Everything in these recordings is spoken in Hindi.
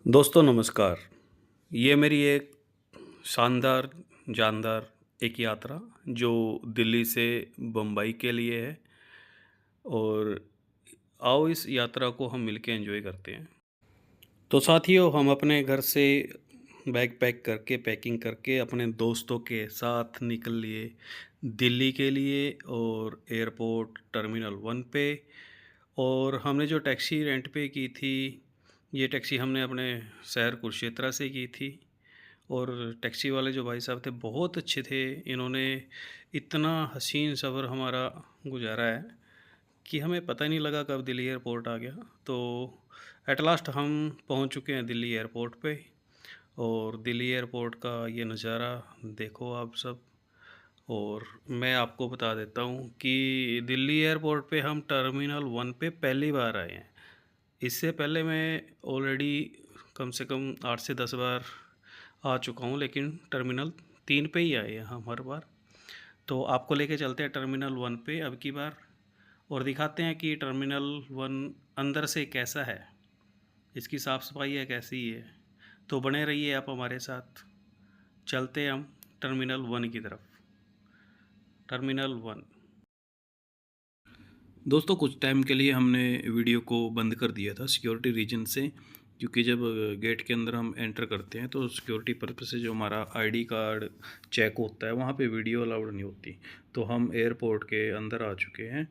दोस्तों नमस्कार। ये मेरी एक शानदार, जानदार एक यात्रा जो दिल्ली से बम्बई के लिए है और आओ इस यात्रा को हम मिलके एंजॉय करते हैं। तो साथियों हम अपने घर से बैग पैक करके पैकिंग करके अपने दोस्तों के साथ निकल लिए दिल्ली के लिए और एयरपोर्ट टर्मिनल 1 पे। और हमने जो टैक्सी रेंट पे की थी, ये टैक्सी हमने अपने शहर कुरुक्षेत्र से की थी। और टैक्सी वाले जो भाई साहब थे बहुत अच्छे थे। इन्होंने इतना हसीन सफ़र हमारा गुजारा है कि हमें पता ही नहीं लगा कब दिल्ली एयरपोर्ट आ गया। तो एट लास्ट हम पहुंच चुके हैं दिल्ली एयरपोर्ट पे। और दिल्ली एयरपोर्ट का ये नज़ारा देखो आप सब। और मैं आपको बता देता हूँ कि दिल्ली एयरपोर्ट पे हम टर्मिनल 1 पे पहली बार आए हैं। इससे पहले मैं ऑलरेडी कम से कम 8 से 10 बार आ चुका हूँ, लेकिन टर्मिनल 3 पे ही आए हैं हम हर बार। तो आपको लेके चलते हैं टर्मिनल 1 पे अब की बार और दिखाते हैं कि टर्मिनल 1 अंदर से कैसा है, इसकी साफ़ सफाई है कैसी है। तो बने रहिए आप हमारे साथ। चलते हैं हम टर्मिनल 1 की तरफ। टर्मिनल 1। दोस्तों कुछ टाइम के लिए हमने वीडियो को बंद कर दिया था सिक्योरिटी रीजन से, क्योंकि जब गेट के अंदर हम एंटर करते हैं तो सिक्योरिटी पर्पस से जो हमारा आईडी कार्ड चेक होता है वहाँ पे वीडियो अलाउड नहीं होती। तो हम एयरपोर्ट के अंदर आ चुके हैं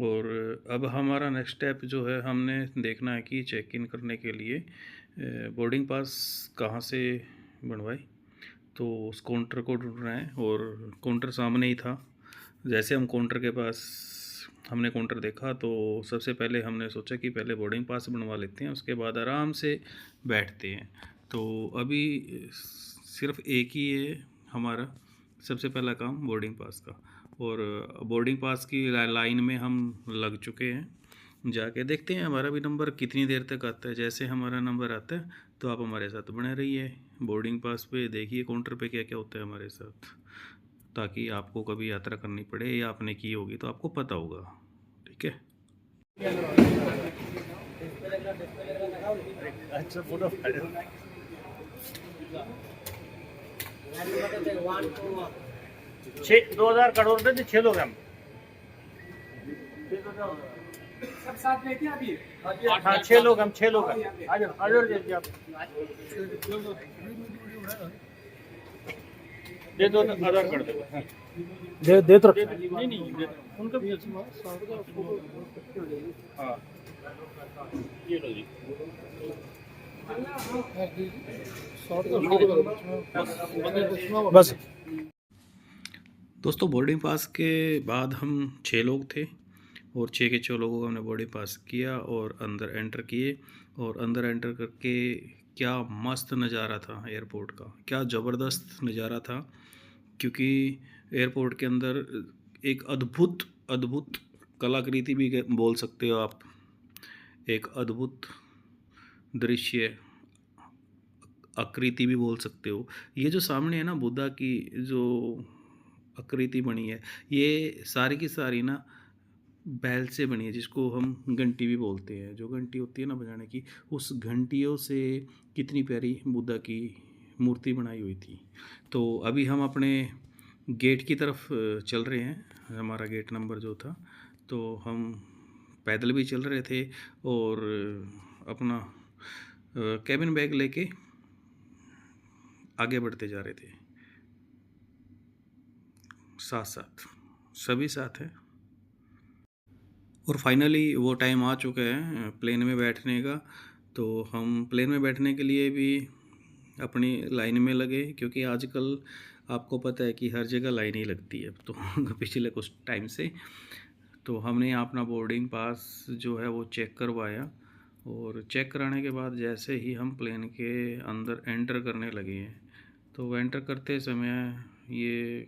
और अब हमारा नेक्स्ट स्टेप जो है, हमने देखना है कि चेक इन करने के लिए बोर्डिंग पास कहाँ से बनवाए। तो उस काउंटर को ढूंढ रहे हैं और काउंटर सामने ही था। जैसे हम काउंटर के पास हमने काउंटर देखा तो सबसे पहले हमने सोचा कि पहले बोर्डिंग पास बनवा लेते हैं, उसके बाद आराम से बैठते हैं। तो अभी सिर्फ एक ही है हमारा सबसे पहला काम, बोर्डिंग पास का। और बोर्डिंग पास की लाइन में हम लग चुके हैं। जाके देखते हैं हमारा भी नंबर कितनी देर तक आता है। जैसे हमारा नंबर आता है तो आप हमारे साथ बने रहिए। बोर्डिंग पास पे देखिए काउंटर पे क्या क्या होता है हमारे साथ, ताकि आपको कभी यात्रा करनी पड़े या आपने की होगी तो आपको पता होगा। ठीक है। अच्छा फोटो 2000 करोड़ रुपए थे, 6 लोग हम। सब साथ में थे अभी। हाँ 6 लोग हम, 6 लोग हैं। आ जाओ आ जाओ, दे आप दे दो, आधार कार्ड दे दो। दे तो नहीं नहीं दे दो। उनका भी हाँ ये लो जी। बस। दोस्तों बोर्डिंग पास के बाद हम 6 लोग थे और 6 के 6 लोगों को हमने बोर्डिंग पास किया और अंदर एंटर किए। और अंदर एंटर करके क्या मस्त नज़ारा था एयरपोर्ट का, क्या ज़बरदस्त नज़ारा था। क्योंकि एयरपोर्ट के अंदर एक अद्भुत अद्भुत कलाकृति भी बोल सकते हो आप, एक अद्भुत दृश्य, आकृति भी बोल सकते हो। ये जो सामने है ना बुद्धा की जो आकृति बनी है, ये सारी की सारी ना बैल से बनी है, जिसको हम घंटी भी बोलते हैं। जो घंटी होती है ना बजाने की, उस घंटियों से कितनी प्यारी बुद्धा की मूर्ति बनाई हुई थी। तो अभी हम अपने गेट की तरफ चल रहे हैं, हमारा गेट नंबर जो था। तो हम पैदल भी चल रहे थे और अपना कैबिन बैग लेके आगे बढ़ते जा रहे थे। साथ साथ सभी साथ हैं। और फाइनली वो टाइम आ चुका है प्लेन में बैठने का। तो हम प्लेन में बैठने के लिए भी अपनी लाइन में लगे, क्योंकि आजकल आपको पता है कि हर जगह लाइन ही लगती है तो पिछले कुछ टाइम से। तो हमने अपना बोर्डिंग पास जो है वो चेक करवाया और चेक कराने के बाद जैसे ही हम प्लेन के अंदर एंटर करने लगे हैं, तो एंटर करते समय ये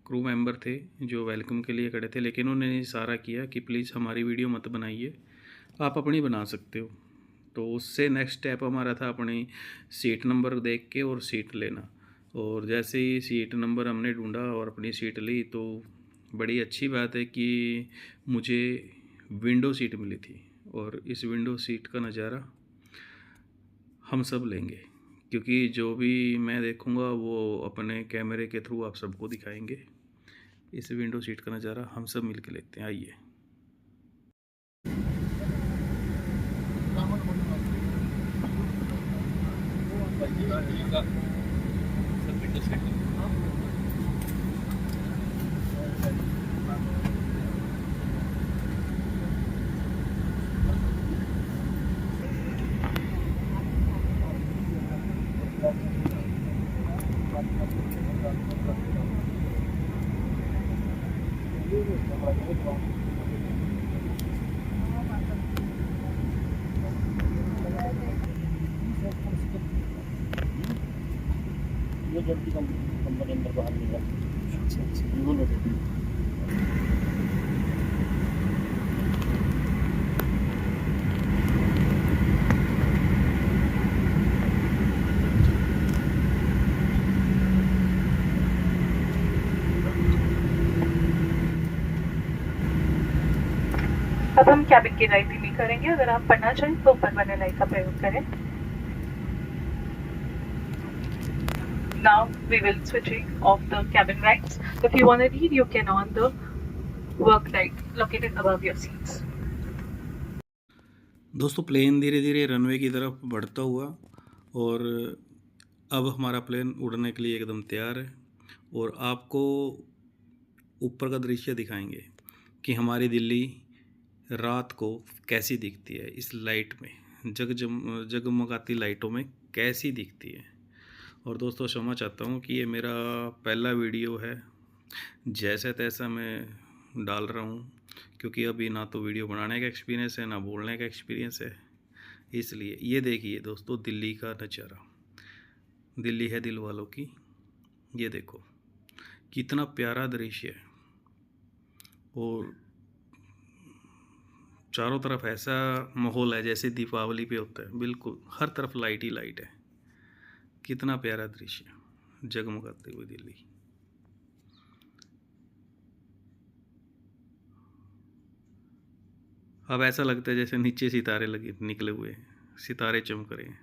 क्रू मेंबर थे जो वेलकम के लिए खड़े थे, लेकिन उन्होंने इशारा किया कि प्लीज़ हमारी वीडियो मत बनाइए, आप अपनी बना सकते हो। तो उससे नेक्स्ट स्टेप हमारा था अपनी सीट नंबर देख के और सीट लेना। और जैसे ही सीट नंबर हमने ढूंढा और अपनी सीट ली, तो बड़ी अच्छी बात है कि मुझे विंडो सीट मिली थी। और इस विंडो सीट का नज़ारा हम सब लेंगे, क्योंकि जो भी मैं देखूंगा वो अपने कैमरे के थ्रू आप सबको दिखाएंगे। इस विंडो सीट का नज़ारा हम सब मिल के लेते हैं, आइए। ये जल्दी कंपनी अंदर बाहर नहीं जाती। अब हम कैबिन की लाइट धीमी करेंगे। अगर आप पढ़ना चाहें तो ऊपर वाले लाइट का प्रयोग करें। Now we will switching off the cabin lights. If you want to read, you can on the work light located above your seats. दोस्तों, प्लेन धीरे धीरे रनवे की तरफ बढ़ता हुआ, और अब हमारा प्लेन उड़ने के लिए एकदम तैयार है। और आपको ऊपर का दृश्य दिखाएंगे कि हमारी दिल्ली रात को कैसी दिखती है, इस लाइट में, जगमगाती लाइटों में कैसी दिखती है। और दोस्तों, क्षमा चाहता हूँ कि ये मेरा पहला वीडियो है, जैसे तैसा मैं डाल रहा हूँ, क्योंकि अभी ना तो वीडियो बनाने का एक्सपीरियंस है, ना बोलने का एक्सपीरियंस है। इसलिए ये देखिए दोस्तों, दिल्ली का नज़ारा। दिल्ली है दिल वालों की। ये देखो कितना प्यारा दृश्य है, और चारों तरफ ऐसा माहौल है जैसे दीपावली पे होता है। बिल्कुल हर तरफ लाइट ही लाइट है। कितना प्यारा दृश्य, जगमगाती हुई दिल्ली। अब ऐसा लगता है जैसे नीचे सितारे लगे निकले हुए हैं, सितारे चमक रहे हैं।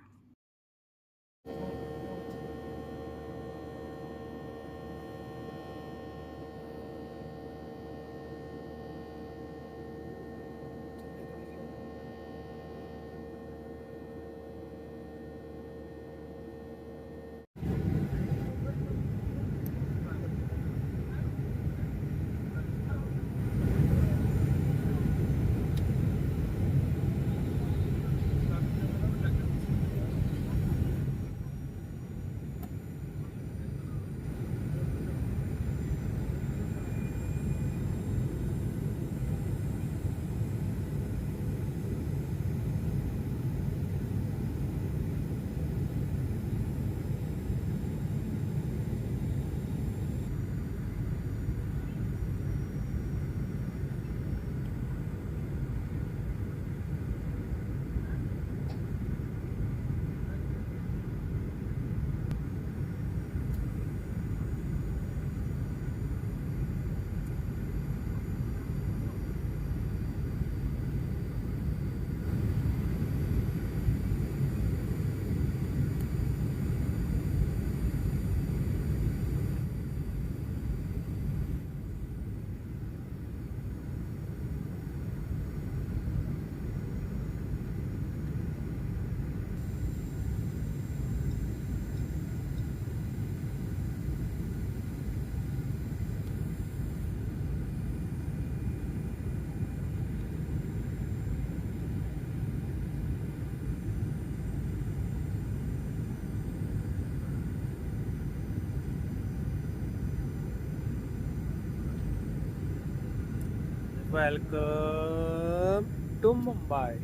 Welcome to Mumbai.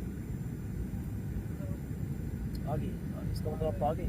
आगे इसका मतलब आप आगे।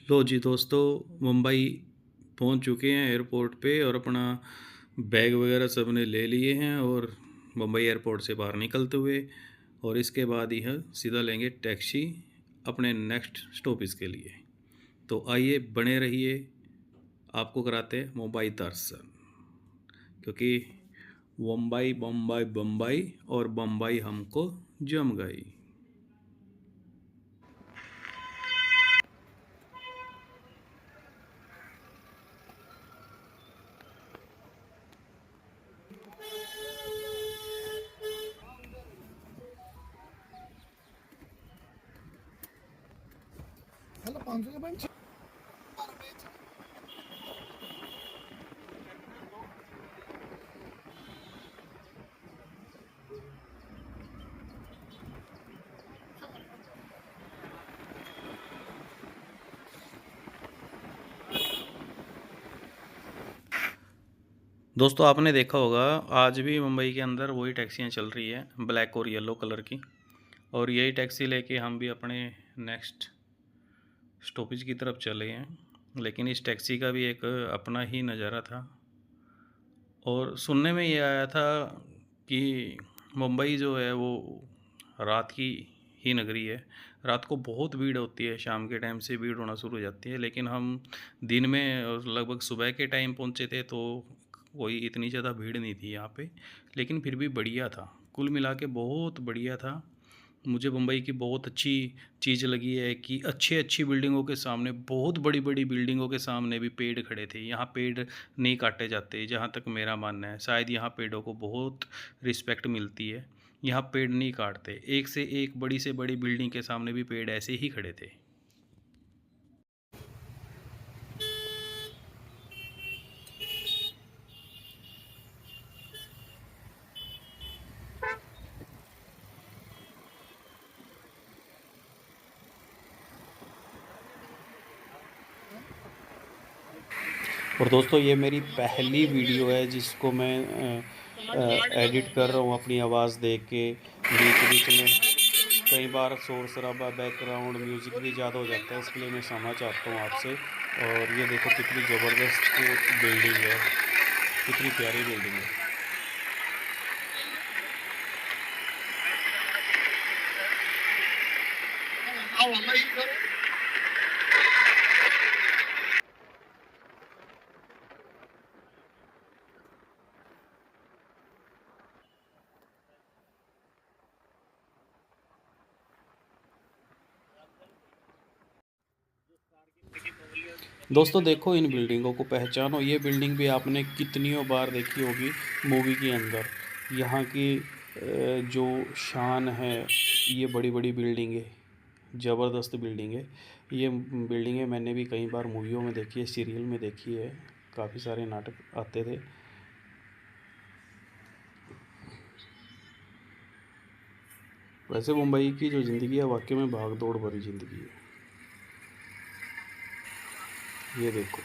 लो जी दोस्तों, मुंबई पहुंच चुके हैं एयरपोर्ट पे और अपना बैग वगैरह सब ने ले लिए हैं और मुंबई एयरपोर्ट से बाहर निकलते हुए और इसके बाद यह सीधा लेंगे टैक्सी अपने नेक्स्ट स्टॉपेज के लिए। तो आइए बने रहिए, आपको कराते हैं मुंबई दर्शन, क्योंकि मुंबई बम्बई बम्बई और बम्बई हमको जम गई। हेलो 500 के बैंक दोस्तों आपने देखा होगा आज भी मुंबई के अंदर वही टैक्सियाँ चल रही है, ब्लैक और येलो कलर की, और यही टैक्सी लेके हम भी अपने नेक्स्ट स्टॉपेज की तरफ चले हैं। लेकिन इस टैक्सी का भी एक अपना ही नज़ारा था और सुनने में ये आया था कि मुंबई जो है वो रात की ही नगरी है, रात को बहुत भीड़ होती है, शाम के टाइम से भीड़ होना शुरू हो जाती है। लेकिन हम दिन में लगभग सुबह के टाइम पहुंचे थे तो कोई इतनी ज़्यादा भीड़ नहीं थी यहाँ पे, लेकिन फिर भी बढ़िया था, कुल मिला के बहुत बढ़िया था। मुझे मुंबई की बहुत अच्छी चीज़ लगी है कि अच्छी अच्छी बिल्डिंगों के सामने, बहुत बड़ी बड़ी बिल्डिंगों के सामने भी पेड़ खड़े थे। यहाँ पेड़ नहीं काटे जाते, जहाँ तक मेरा मानना है, शायद यहाँ पेड़ों को बहुत रिस्पेक्ट मिलती है। यहाँ पेड़ नहीं काटते, एक से एक बड़ी से बड़ी बिल्डिंग के सामने भी पेड़ ऐसे ही खड़े थे। और दोस्तों ये मेरी पहली वीडियो है जिसको मैं एडिट कर रहा हूँ अपनी आवाज़ दे के। बीच बीच में कई बार शोर शराबा, बैकग्राउंड म्यूज़िक भी ज़्यादा हो जाता है, इसके लिए मैं क्षमा चाहता हूँ आपसे। और ये देखो कितनी ज़बरदस्त बिल्डिंग है, कितनी प्यारी बिल्डिंग है। दोस्तों देखो इन बिल्डिंगों को पहचानो, ये बिल्डिंग भी आपने कितनियों बार देखी होगी मूवी के अंदर। यहाँ की जो शान है, ये बड़ी बड़ी बिल्डिंग है, ज़बरदस्त बिल्डिंग है। ये बिल्डिंगें मैंने भी कई बार मूवियों में देखी है, सीरियल में देखी है, काफ़ी सारे नाटक आते थे। वैसे मुंबई की जो ज़िंदगी है वाकई में भाग दौड़ भरी ज़िंदगी है। ये देखो,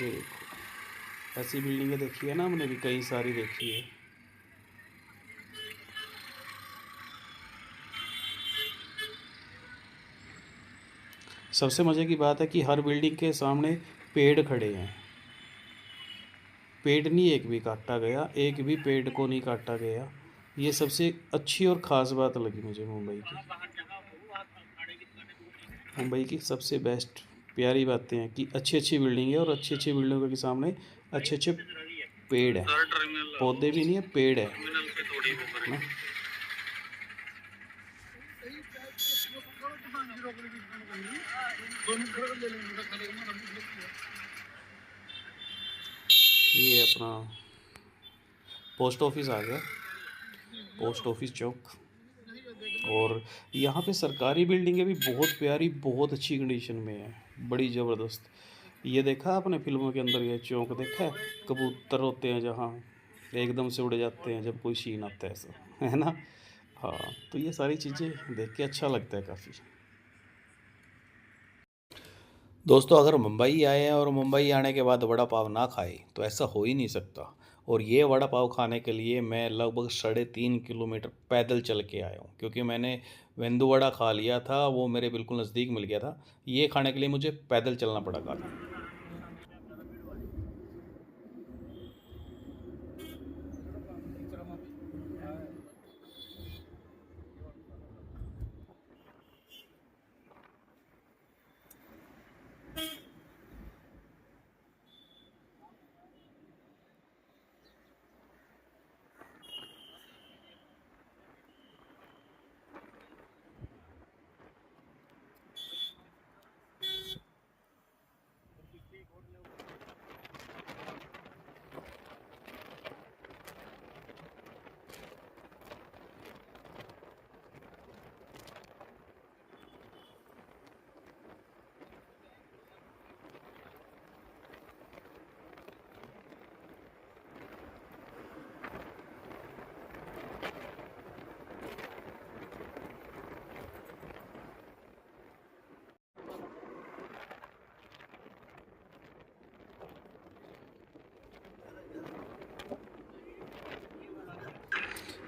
ये देखो, ऐसी बिल्डिंगें देखी है ना हमने भी, कई सारी देखी है। सबसे मज़े की बात है कि हर बिल्डिंग के सामने पेड़ खड़े हैं, पेड़ नहीं एक भी काटा गया, एक भी पेड़ को नहीं काटा गया। ये सबसे अच्छी और ख़ास बात लगी मुझे मुंबई की। मुंबई की सबसे बेस्ट प्यारी बातें हैं कि अच्छी अच्छी बिल्डिंग है और अच्छी अच्छी बिल्डिंगों के सामने अच्छे अच्छे पेड़ हैं, पौधे भी नहीं है, पेड़ है ना। ये अपना पोस्ट ऑफिस आ गया, पोस्ट ऑफिस चौक। और यहाँ पे सरकारी बिल्डिंगें भी बहुत प्यारी, बहुत अच्छी कंडीशन में है, बड़ी ज़बरदस्त। ये देखा आपने फिल्मों के अंदर ये चौक देखा है, कबूतर होते हैं जहाँ एकदम से उड़ जाते हैं जब कोई सीन आता है ऐसा, है ना। हाँ, तो ये सारी चीज़ें देख के अच्छा लगता है काफ़ी। दोस्तों, अगर मुंबई आए हैं और मुंबई आने के बाद वड़ा पाव ना खाए तो ऐसा हो ही नहीं सकता। और ये वड़ा पाव खाने के लिए मैं लगभग 3.5 किलोमीटर पैदल चल के आया हूँ, क्योंकि मैंने वेंदु वड़ा खा लिया था, वो मेरे बिल्कुल नज़दीक मिल गया था। ये खाने के लिए मुझे पैदल चलना पड़ा काफ़ी।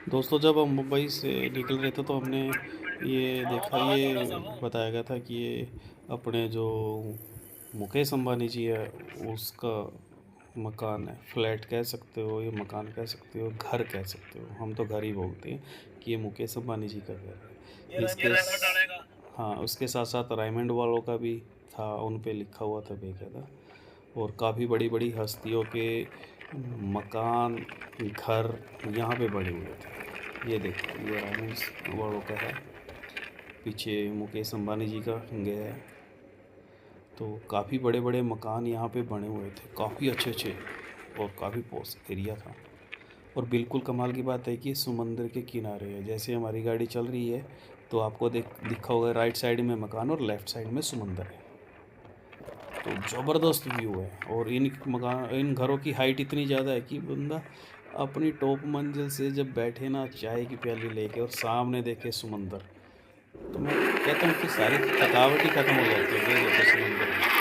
दोस्तों, जब हम मुंबई से निकल रहे थे तो हमने ये देखा, ये बताया गया था कि ये अपने जो मुकेश अंबानी जी है उसका मकान है, फ्लैट कह सकते हो, ये मकान कह सकते हो, घर कह सकते हो, हम तो घर ही बोलते हैं कि ये मुकेश अंबानी जी का घर है। हाँ, उसके साथ साथ रायमंड वालों का भी था, उन पे लिखा हुआ था बेकायदा। और काफ़ी बड़ी बड़ी हस्तियों के मकान, घर यहाँ पे बने हुए थे। ये देखो, ये रायमंड वालों का है, पीछे मुकेश अंबानी जी का गया है। तो काफ़ी बड़े बड़े मकान यहाँ पे बने हुए थे, काफ़ी अच्छे अच्छे, और काफ़ी पॉश एरिया था। और बिल्कुल कमाल की बात है कि समंदर के किनारे है। जैसे हमारी गाड़ी चल रही है तो आपको दिखा होगा, राइट साइड में मकान और लेफ़्ट साइड में समंदर है। तो ज़बरदस्त व्यू है। और इन घरों की हाइट इतनी ज़्यादा है कि बंदा अपनी टॉप मंजिल से जब बैठे ना चाय की प्याली लेके और सामने देखे समंदर, तो मैं कहता हूँ कि सारी थकावट ही ख़त्म हो जाती है ये देखो समंदर में।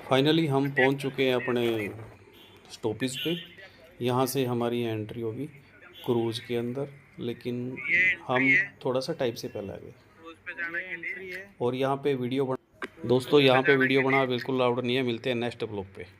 फाइनली हम पहुंच चुके हैं अपने स्टॉपेज पे। यहाँ से हमारी एंट्री होगी क्रूज़ के अंदर, लेकिन हम थोड़ा सा टाइप से पहले आ गए। और यहाँ पे वीडियो दोस्तों, यहाँ पे वीडियो बनाना बिल्कुल अलाउड नहीं है। मिलते हैं नेक्स्ट ब्लॉग पे।